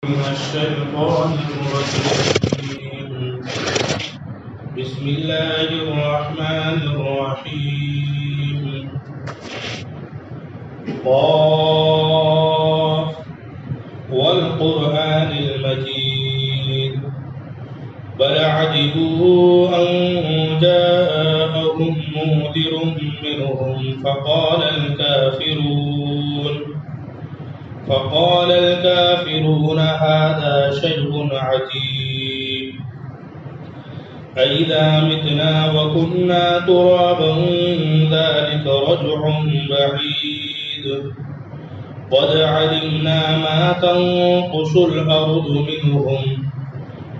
من الشيطان الرجيم. بسم الله الرحمن الرحيم. قاف والقرآن المجيد بل عجبوا أن جاءهم منذر منهم فقال الكافرون هذا شيء عجيب أإذا متنا وكنا ترابا ذلك رجع بعيد قد علمنا ما تنقص الأرض منهم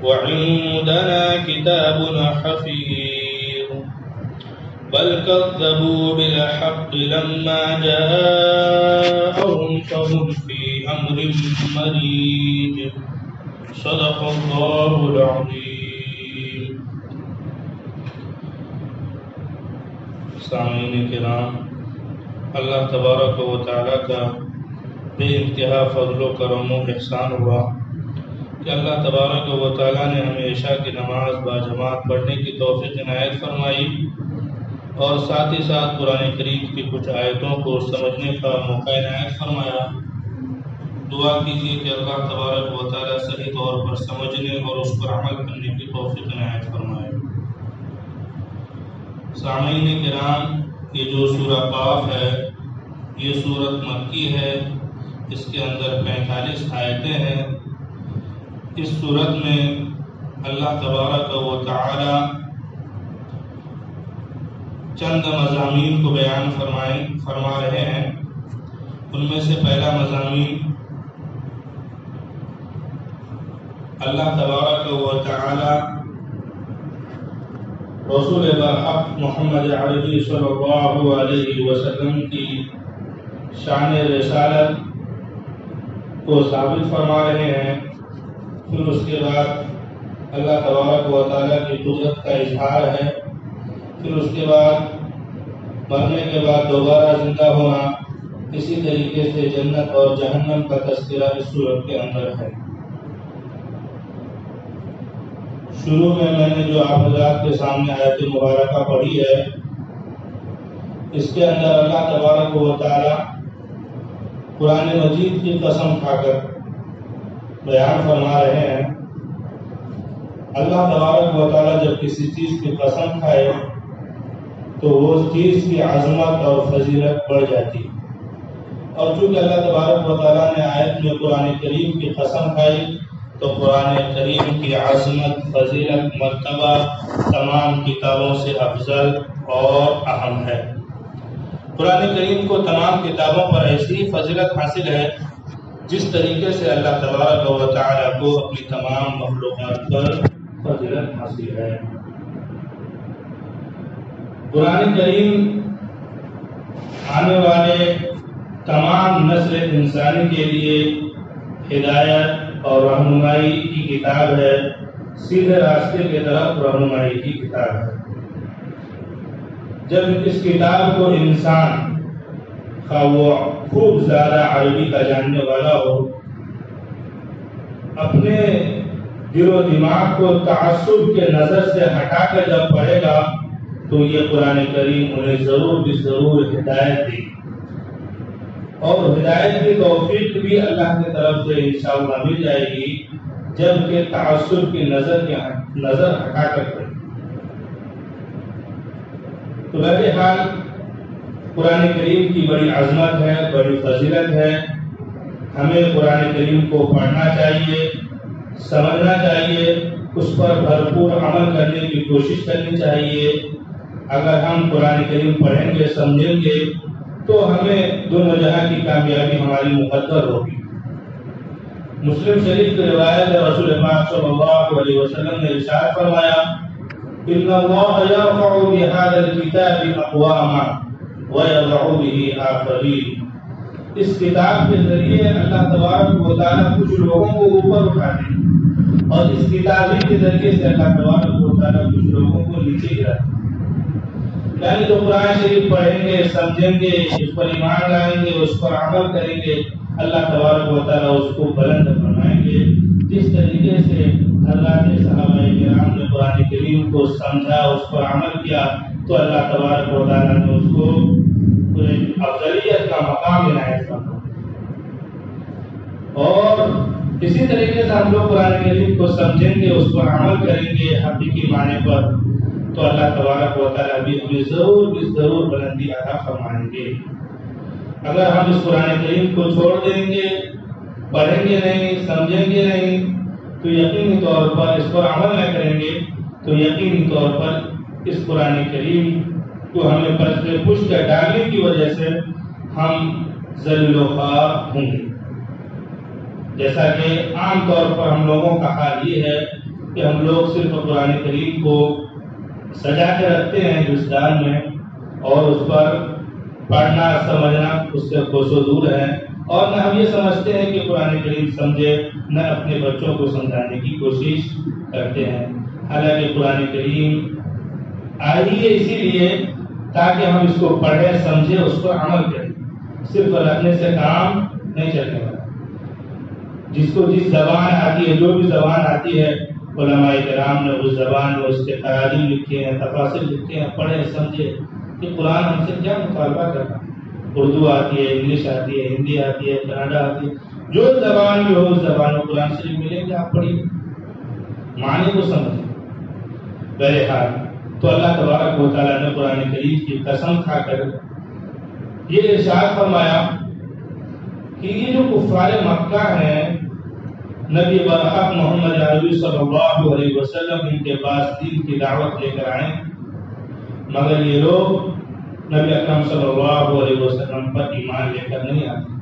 وعندنا كتاب حفيظ بل كذبوا بالحق لما جاءهم فهم في أمر مريج. صدق الله العظيم. سامعین کرام، اللہ تبارک و تعالیٰ کا بے انتہا فضل و کرم و احسان ہوا کہ اللہ تبارک و تعالیٰ نے ہمیں عشاء کی نماز باجماعت پڑھنے کی توفیق عنایت فرمائی اور ساتھ ہی ساتھ قرآن کریم کی کچھ آیتوں کو سمجھنے کا موقع عنایت فرمایا۔ دعا کیجیے کہ اللہ تبارک و تعالیٰ صحیح طور پر سمجھنے اور اس پر عمل کرنے کی توفیق عنایت فرمائے۔ سامعین کرام، یہ جو سورہ قاف ہے یہ سورت مکی ہے، اس کے اندر 45 آیتیں ہیں۔ اس سورت میں اللہ تبارک و تعالی چند مضامین کو بیان فرما رہے ہیں۔ ان میں سے پہلا مضامین اللہ تبارک و تعالی رسول برحق محمد عربی صلی اللہ علیہ وسلم کی شان رسالت کو ثابت فرما رہے ہیں۔ پھر اس کے بعد اللہ تبارک و تعالیٰ کی قدرت کا اظہار ہے۔ پھر اس کے بعد مرنے کے بعد دوبارہ زندہ ہونا، اسی طریقے سے جنت اور جہنم کا تذکرہ اس سورت کے اندر ہے۔ شروع میں نے جو آپ حضرات کے سامنے آیت مبارکہ پڑھی ہے، اس کے اندر اللہ تبارک و تعالیٰ قرآن مجید کی قسم کھا کر بیان فرما رہے ہیں۔ اللہ تبارک و تعالیٰ جب کسی چیز کی قسم کھائے تو وہ چیز کی عظمت اور فضیلت بڑھ جاتی، اور چونکہ اللہ تبارک و تعالیٰ نے آیت میں قرآن کریم کی قسم کھائی تو قرآن کریم کی عظمت، فضیلت، مرتبہ تمام کتابوں سے افضل اور اہم ہے۔ قرآن کریم کو تمام کتابوں پر ایسی فضیلت حاصل ہے جس طریقے سے اللہ تبارک و تعالیٰ کو اپنی تمام مخلوقات پر فضیلت حاصل ہے۔ قرآن کریم آنے والے تمام نسل انسانی کے لیے ہدایت اور رہنمائی کی کتاب ہے، سیدھے راستے کی طرف رہنمائی کی کتاب ہے۔ جب اس کتاب کو انسان خواہ وہ خوب زیادہ عربی کا جاننے والا ہو، اپنے دل و دماغ کو تعصب کے نظر سے ہٹا کر جب پڑھے گا تو یہ قرآن کریم انہیں ضرور ہدایت دے گی، اور ہدایت کی توفیق بھی اللہ کی طرف سے انشاءاللہ مل جائے گی جبکہ تعصب کی نظر ہٹا کر پڑھے۔ تو بہرحال قرآن کریم کی بڑی عظمت ہے، بڑی فضیلت ہے۔ ہمیں قرآن کریم کو پڑھنا چاہیے، سمجھنا چاہیے، اس پر بھرپور عمل کرنے کی کوشش کرنی چاہیے۔ اگر ہم قرآن کریم پڑھیں گے، سمجھیں گے تو ہمیں دونوں جہاں کی کامیابی ہماری مقدر ہوگی۔ مسلم شریف کی روایت ہے، رسول پاک صلی اللہ علیہ وسلم نے ارشاد فرمایا، ان اللہ یرفع بهذا الكتاب اقواما وَيَضَعُ بِهِ آخَرِينَ۔ اس کتاب کے ذریعے اللہ تبارک و تعالیٰ کچھ لوگوں کو اوپر اٹھاتے ہیں، اور اس کتاب کے ذریعے سے اللہ تبارک و تعالیٰ کچھ لوگوں کو نیچے گراتے ہیں۔ یعنی جو قرآن شریف پڑھیں گے، سمجھیں گے، اس پر ایمان لائیں گے، اس پر عمل کریں گے، اللہ تبارک و تعالیٰ اس کو بلند فرمائیں گے جس طریقے سے حضرات صحابہ کرام نے قرآن کریم کو سمجھا، اس پر عمل کیا، تو اللہ تبارک و تعالیٰ نے اس کو افضلیت کا مقام عنایت فرمایا۔ اور اسی طریقے سے ہم لوگ قرآن کریم کو سمجھیں گے، اس پر عمل کریں گے حقیقی معنی پر، تو اللہ تبارک و تعالیٰ بھی ہمیں ضرور بلندی عطا فرمائیں گے۔ اگر ہم اس قرآن کریم کو چھوڑ دیں گے، پڑھیں گے نہیں، سمجھیں گے نہیں، تو یقینی طور پر اس پر عمل نہ کریں گے، تو یقینی طور پر اس قرآن کریم کو ہمیں پشت ڈالنے کی وجہ سے ہم ذلیل و خوار ہوں گے۔ جیسا کہ عام طور پر ہم لوگوں کا حال یہ ہے کہ ہم لوگ صرف قرآن کریم کو سجا کے رکھتے ہیں گلستان میں، اور اس پر پڑھنا سمجھنا اس سے کوس و دور ہے، اور نہ ہم یہ سمجھتے ہیں کہ قرآن کریم سمجھے، نہ اپنے بچوں کو سمجھانے کی کوشش کرتے ہیں۔ حالانکہ قرآن کریم آئی ہے اسی لیے تاکہ ہم اس کو پڑھیں، سمجھیں، اس پر عمل کریں۔ صرف رکھنے سے کام نہیں چلنے والا۔ جس کو جس زبان آتی ہے، جو بھی زبان آتی ہے، علماء کرام نے اس زبان میں اس کے تراجم لکھے ہیں، تفاسیر لکھے ہیں، پڑھیں سمجھے کہ قرآن ہم سے کیا مطالبہ کرنا۔ اردو آتی ہے، انگلش آتی ہے، ہندی آتی ہے، کناڈا آتی ہے، جو زبان بھی ہو اس زبان میں قرآن شریف ملیں گے، آپ پڑھیے، معنی کو سمجھیں۔ بہرحال تو اللہ تبارک و تعالیٰ نے قرآن کریم کی قسم کھا کر یہ ارشاد فرمایا کہ یہ جو کفار مکہ ہیں، نبی برحق محمد عربی صلی اللہ علیہ وسلم ان کے پاس دین کی دعوت لے کر آئے، مگر یہ لوگ نبی اکرم صلی اللہ علیہ وسلم پر ایمان لے کر نہیں آتے،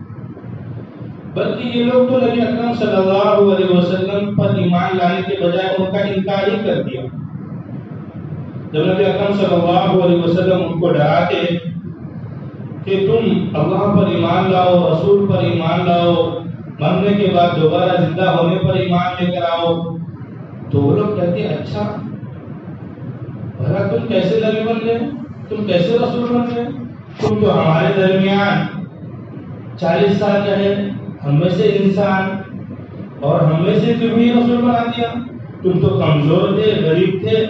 بلکہ یہ لوگ تو نبی اکرم صلی اللہ علیہ وسلم پر ایمان لانے کے بجائے ان کا انکار ہی کر دیا۔ جب نبی اکرم صلی اللہ علیہ وسلم ان کو ڈراتے کہ تم اللہ پر ایمان لاؤ، رسول پر ایمان لاؤ، مرنے کے بعد دوبارہ زندہ ہونے پر ایمان لے کر آؤ، تو وہ لوگ کہتے ہیں اچھا بھلا تم کیسے نبی بن گئے، تم کیسے رسول بن گئے، تم تو ہمارے درمیان 40 سال رہے، ہم میں سے انسان، اور ہم میں سے تمہیں رسول بنا دیا، تم تو کمزور تھے، غریب تھے،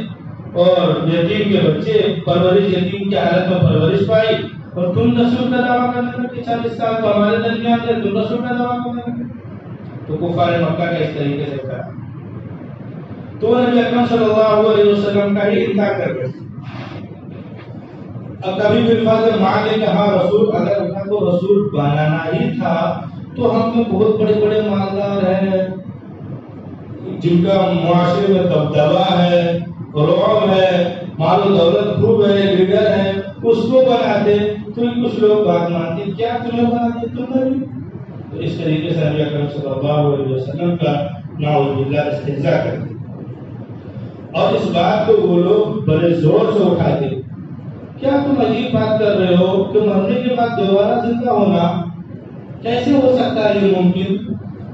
اور یتیم کے بچے پرورش، یتیم کی حالت میں پرورش پائی، اور تم رسول کا دعویٰ کرنے لگے 40 سال تو ہمارے درمیان تھے، تم رسول کا دعویٰ کرنے لگے۔ تو کفار مکہ کا اس طریقے سے کرا، تو نبی اکرم صلی اللہ علیہ وسلم کا ہی انکار کر گئے۔ اب کبھی بالفاظ مان لے کہ ہاں رسول، اگر اللہ کو رسول بنانا ہی تھا تو ہم میں بہت بڑے بڑے مالدار ہیں، جن کا معاشرے میں دبدبہ ہے، رعب ہے، مال و دولت خوب ہے، لیڈر ہے، اس کو بناتے تو کچھ لوگ بات مانتے، کیا تمہیں بناتے تم نہیں؟ تو اس طریقے سے نبی اکرم صلی اللہ علیہ وسلم کا نعوذ باللہ استہزاء کرتے، اور اس بات کو وہ لوگ بڑے زور سے اٹھاتے، کیا تم عجیب بات کر رہے ہو کہ مرنے کے بعد دوبارہ زندہ ہونا کیسے ہو سکتا ہے؟ یہ ممکن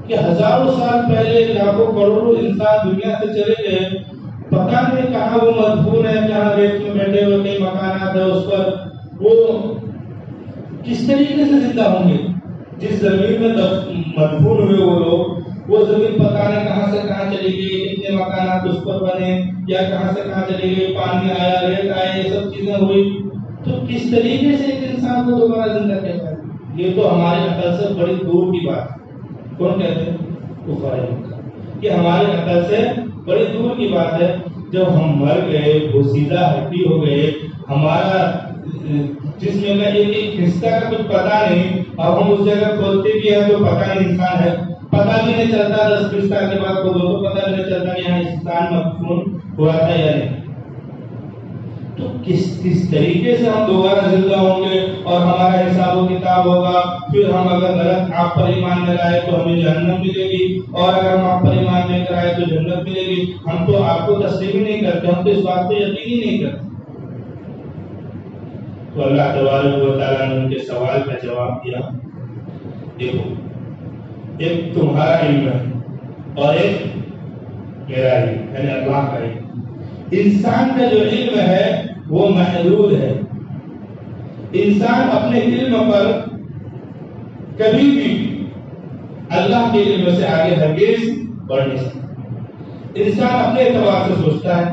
کہ ہزاروں سال پہلے لاکھوں کروڑوں انسان دنیا سے چلے گئے، پتہ نہیں کہاں وہ مدفون ہے، کہاں ریت میں بیٹھے ہوئے کئی مکانات ہے اس پر، وہ کس طریقے سے زندہ ہوں گے؟ جس زمین میں مدفون ہوئے وہ لوگ، وہ زمین پتہ نہیں کہاں سے کہاں چلی گئی، کتنے مکانات اس پر بنے، یا کہاں سے کہاں چلی گئی، پانی آیا، ریت آیا، یہ سب چیزیں ہوئی، تو کس طریقے سے ایک انسان کو دوبارہ زندہ کہتا ہے؟ یہ تو ہمارے عقل سے بڑی دور کی بات ہے۔ کون کہتے ہیں؟ کفار مکہ، یہ ہمارے عقل سے بڑی دور کی بات ہے۔ جب ہم مر گئے، بوسیدہ ہڈی ہو گئے، ہمارا جسم کا ایک ایک حصہ کا کچھ پتہ نہیں، اب ہم اس جگہ کھولتے بھی ہیں تو پتہ نہیں انسان ہے، پتہ بھی نہیں چلتا 10-20 سال کے بعد کھولو تو پتہ بھی نہیں چلتا کہ یہاں انسان مدفون ہوا تھا یا نہیں۔ تو کس طریقے سے ہم دوبارہ زندہ ہوں گے اور ہمارا حساب و کتاب ہوگا؟ پھر ہم اگر غلط آپ پر ایمان لے آئے تو ہمیں جہنم ملے گی، اور اگر ہم آپ پر ایمان لے کر آئے تو جنت ملے گی۔ ہم تو آپ کو تسلیم ہی نہیں کرتے، ہم تو اس بات پہ یقین ہی نہیں کرتے۔ تو اللہ تبارک و تعالیٰ نے ان کے سوال کا جواب دیا، دیکھو ایک تمہارا علم ہے اور ایک میرا علم، یعنی اللہ کا علم۔ انسان کا جو علم ہے وہ محدود ہے، انسان اپنے علم پر کبھی بھی اللہ کے علم سے آگے ہرگز پڑھ نہیں سکتا. انسان اپنے اعتبار سے سوچتا ہے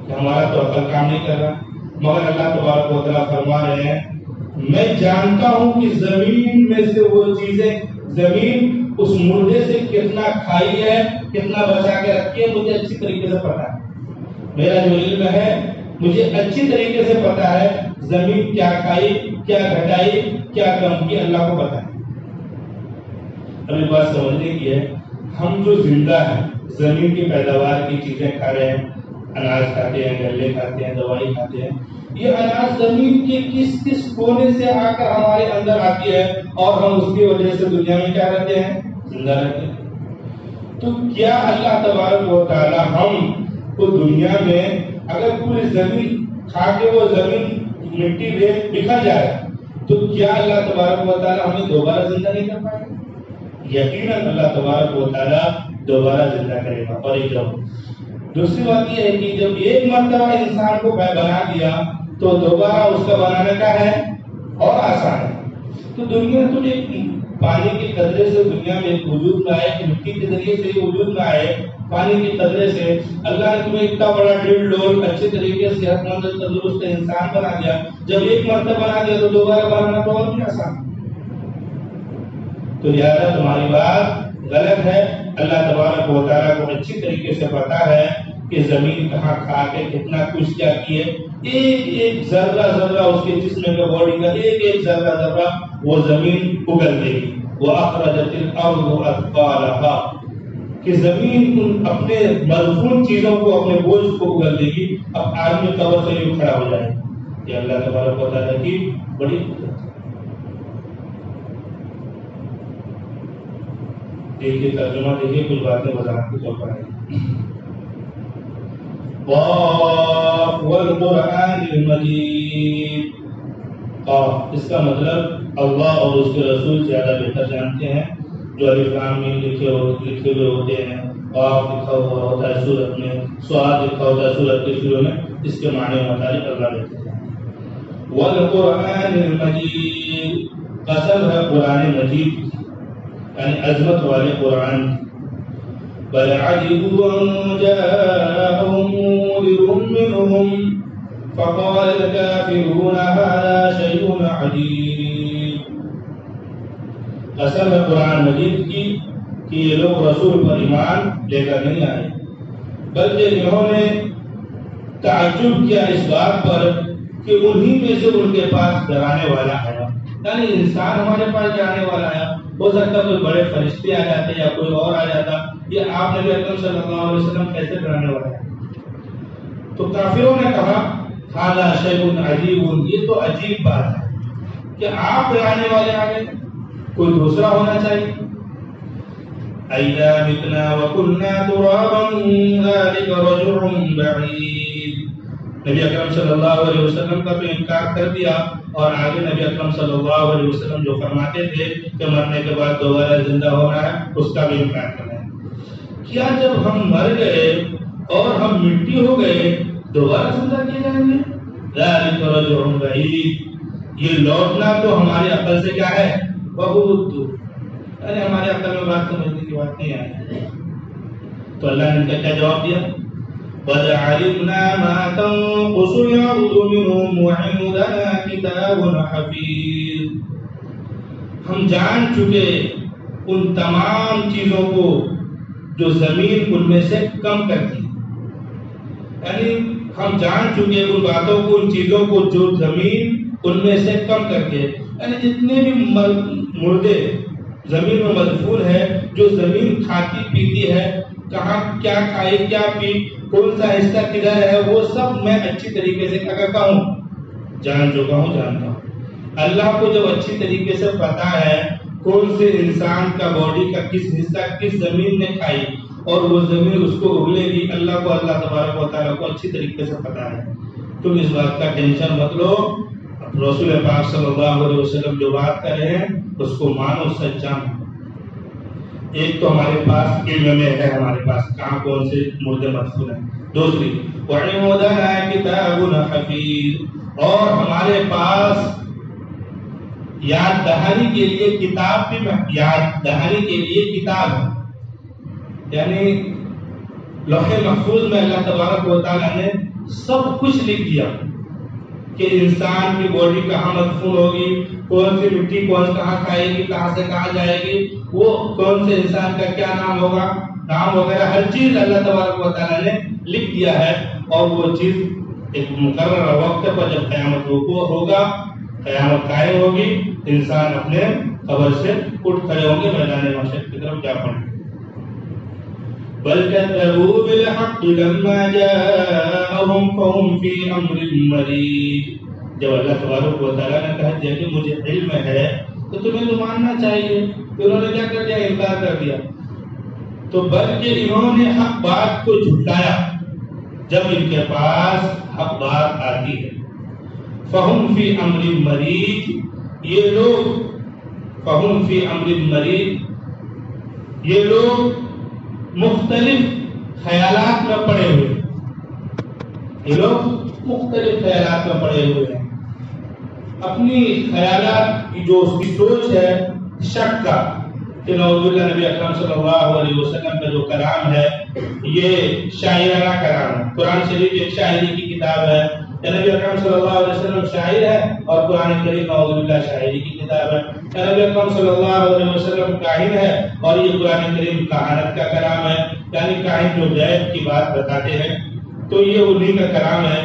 کہ ہمارا تو عقل کام نہیں کر رہا، مگر اللہ تبارک و تعالیٰ فرما رہے ہیں میں جانتا ہوں کہ زمین میں سے وہ چیزیں، زمین اس مردے سے کتنا کھائی ہے، کتنا بچا کے رکھی ہے، مجھے اچھی طریقے سے پتا ہے. میرا جو علم ہے مجھے اچھی طریقے سے پتا ہے زمین کیا کھائی، کیا گھٹائی، کیا کم کی، اللہ کو پتا ہے. ابھی بات سمجھنے کی ہے، ہم جو زندہ ہیں زمین کی پیداوار کی چیزیں کھا رہے ہیں، اناج کھاتے ہیں، گلے کھاتے ہیں، دوائی کھاتے ہیں، یہ اناج زمین کے کس کس کونے سے آ کر ہمارے اندر آتی ہے اور ہم اس کی وجہ سے دنیا میں کیا رہتے ہیں؟ زندہ رہتے ہیں. تو کیا اللہ تبارک و تعالی ہم کو دنیا میں اگر پوری زمین کھا کے وہ زمین مٹی ریت بکھر جائے تو کیا اللہ تبارک و تعالی ہمیں دوبارہ زندہ نہیں کر پائے گا؟ یقیناً اللہ تبارک و تعالی دوبارہ زندہ کرے گا. اور ایک دوسری بات یہ ہے کہ جب ایک مرتبہ انسان کو بنا دیا تو دوبارہ اس کا بنانا کیا ہے اور آسان ہے. تو دنیا تو ایک پانی کے قطرے سے دنیا میں وجود میں آئے، مٹی کے ذریعے سے وجود میں آئے، پانی کے قطرے سے اللہ نے تمہیں اتنا بڑا ڈل ڈول اچھے طریقے سے صحت مند تندرست انسان بنا دیا. جب ایک مرتبہ بنا دیا تو دوبارہ بنانا تو اور بھی آسان. تو لہٰذا تمہاری بات غلط ہے. اللہ تبارک و تعالیٰ کو اچھی طریقے سے پتا ہے کہ زمین کہاں کھا کے کتنا کچھ کیا کیے. ایک ایک ذرہ ذرہ اس کے جسم کا باڈی کا ایک ایک ذرہ ذرہ وہ زمین اگل دے گی. وَأَخْرَجَتِ الْأَرْضُ أَثْقَالَهَا کہ زمین ان اپنے مدفون چیزوں کو، اپنے بوجھ کو اگل دے گی. اب آدمی قبر سے یوں کھڑا ہو جائے. یہ اللہ تبارک و تعالیٰ کی بڑی دیکھیے ترجمہ، دیکھیے کچھ باتیں وضاحت کے طور پر آئی. قاف والقرآن المجید. قاف اس کا مطلب اللہ اور اس کے رسول زیادہ بہتر جانتے ہیں. جو الف لام میم لکھے ہوئے ہوتے ہیں، قاف لکھا ہوا ہوتا ہے سورت میں، صاد لکھا ہوتا ہے سورت کے شروع میں، اس کے معنی مطابق اللہ بہتر جانتے ہیں. والقرآن المجید قسم ہے قرآن مجید یعنی عظمت والے قرآن. بل عجبوا ان جاءهم منذر منهم فقال الكافرون هذا شيء عجيب. قسم ہے قرآن مجید کی کہ یہ لوگ رسول پر ایمان لے کر نہیں آئے، بلکہ انہوں نے تعجب کیا اس بات پر کہ انہی میں سے ان کے پاس ڈرانے والا آیا. یعنی انسان ہمارے پاس جانے والا آیا، ہو سکتا کوئی بڑے فرشتے آ جاتے یا کوئی اور آ جاتا، یہ آپ نبی اکرم صلی اللہ علیہ وسلم کیسے ڈرانے والا ہے؟ تو کافروں نے کہا ھذا شیء عجیب، یہ تو عجیب بات ہے کہ آپ ڈرانے والے آ گئے، کوئی دوسرا ہونا چاہیے. اَإِذَا مِتْنَا وَكُنَّا تُرَابًا ذَلِكَ رَجْعٌ بَعِيدٌ. نبی اکرم صلی اللہ علیہ وسلم کا تو انکار کر دیا، اور آگے نبی اکرم صلی اللہ علیہ وسلم جو فرماتے تھے کہ مرنے کے بعد دوبارہ زندہ ہونا ہے، اس کا بھی انکار کر رہے ہیں. کیا جب ہم مر گئے اور ہم مٹی ہو گئے دوبارہ زندہ کیے جائیں گے؟ ذَلِكَ رَجْعٌ بَعِيدٌ، یہ لوٹنا تو ہماری عقل سے کیا ہے؟ بہت دور. یعنی ہمارے عقل میں بات سمجھنے کی بات نہیں آئی. تو اللہ نے ان کا کیا جواب دیا؟ قد علمنا ما تنقص الأرض منهم وعندنا كتاب حفيظ. ہم جان چکے ان تمام چیزوں کو جو زمین ان میں سے کم کرتی، یعنی ہم جان چکے ان باتوں کو، ان چیزوں کو جو زمین ان میں سے کم کرتی ہے. یعنی جتنے بھی مردے زمین میں مدفون ہے، جو زمین کھاتی پیتی ہے، کہاں کیا کھائی کیا پی، کون سا حصہ کدھر ہے، وہ سب میں اچھی طریقے سے کیا کرتا ہوں؟ جان چکا ہوں، جانتا ہوں. اللہ کو جب اچھی طریقے سے پتا ہے کون سے انسان کا باڈی کا کس حصہ کس زمین نے کھائی اور وہ زمین اس کو اگلے گی، اللہ کو، اللہ تبارک و تعالیٰ کو اچھی طریقے سے پتا ہے. تم اس بات کا ٹینشن مت لو. رسول پاک صلی اللہ علیہ وسلم جو بات کر رہے ہیں اس کو مانو، سچ جانو. ایک تو ہمارے پاس علم میں ہے، ہمارے پاس کہاں کون سے مردے مدفون ہیں. دوسری وَعِندَنَا كِتَابٌ حَفِيظٌ، اور ہمارے پاس یاد دہانی کے لیے کتاب بھی، یاد دہانی کے لیے کتاب ہے. یعنی لوح محفوظ میں اللہ تبارک و تعالیٰ نے سب کچھ لکھ دیا کہ انسان کی باڈی کہاں مدفون ہوگی، کون سی مٹی کون کہاں کھائے گی، کہاں سے کہاں جائے گی، وہ کون سے انسان کا کیا نام ہوگا، نام وغیرہ ہر چیز اللہ تبارک و تعالیٰ نے لکھ دیا ہے. اور وہ چیز ایک مقررہ وقت پر جب قیامت وقوع ہوگا، قیامت قائم ہوگی، انسان اپنے قبر سے اٹھ کھڑے ہوں گے، میدان محشر کی طرف جا پڑیں گے. بل كذبوا بالحق لما جاءهم فهم في امر مريج. جب اللہ تبارک و تعالیٰ نے کہا کہ مجھے علم ہے تو تمہیں تو ماننا چاہیے، تو انہوں نے کیا کر دیا؟ انکار کر دیا. تو بلکہ انہوں نے حق بات کو جھٹلایا جب ان کے پاس حق بات آتی ہے. فهم في امر مريج. یہ لوگ فهم في امر مريج، یہ لوگ مختلف خیالات میں پڑے ہوئے، یہ لوگ مختلف خیالات میں پڑے ہوئے ہیں. اپنی خیالات کی جو اس کی سوچ ہے شک کا کہ نعوذ باللہ نبی اکرم صلی اللہ علیہ وسلم کا جو کلام ہے یہ شاعرانہ کلام ہے. قرآن شریف ایک شاعری کی کتاب ہے، نبی اکرم صلی اللہ علیہ وسلم شاعر ہے اور قرآن کریم نعوذ باللہ شاعری کی کتاب ہے. نبی اکرم صلی اللہ علیہ وسلم کاہن ہے اور یہ قرآن کریم کہانت کا کلام ہے، یعنی کاہن جو غیب کی بات بتاتے ہیں تو یہ انہی کا کلام ہے.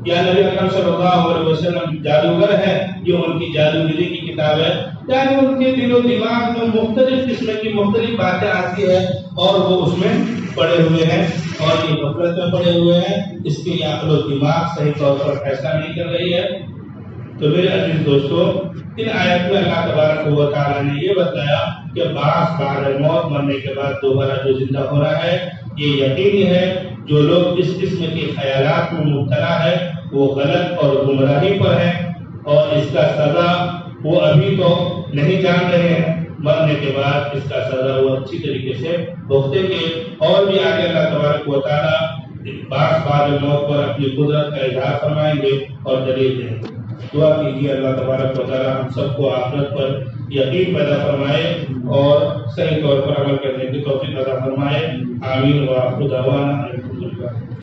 یا نبی اکرم صلی اللہ علیہ وسلم جادوگر ہے، یہ ان کی جادوگری کی کتاب ہے. یعنی ان کے دل و دماغ میں مختلف قسم کی مختلف باتیں آتی ہے اور وہ اس میں پڑے ہوئے ہیں اور یہ غفلت میں پڑے ہوئے ہیں. اس کے عقل و دماغ صحیح طور پر فیصلہ نہیں کر رہی ہے. تو میرے عزیز دوستو، ان آیت میں اللہ تبارک و تعالیٰ نے یہ بتایا کہ بعث بعد الموت، مرنے کے بعد دوبارہ جو زندہ ہو رہا ہے یہ یقینی ہے. جو لوگ اس قسم کے خیالات میں مبتلا ہے وہ غلط اور گمراہی پر ہے اور اس کا سزا وہ ابھی تو نہیں جان رہے ہیں، مرنے کے بعد اس کا سزا وہ اچھی طریقے سے بھگتیں گے. اور بھی آگے اللہ تبارک و تعالیٰ بعث بعد الموت پر اپنی قدرت کا اظہار فرمائیں گے اور دلیل دیں گے. دعا کیجیے اللہ تبارک و تعالیٰ ہم سب کو آخرت پر یقین پیدا فرمائے اور صحیح طور پر عمل کرنے کی توفیق عطا فرمائے. آمین. وآخر دعوانا الحمدللہ.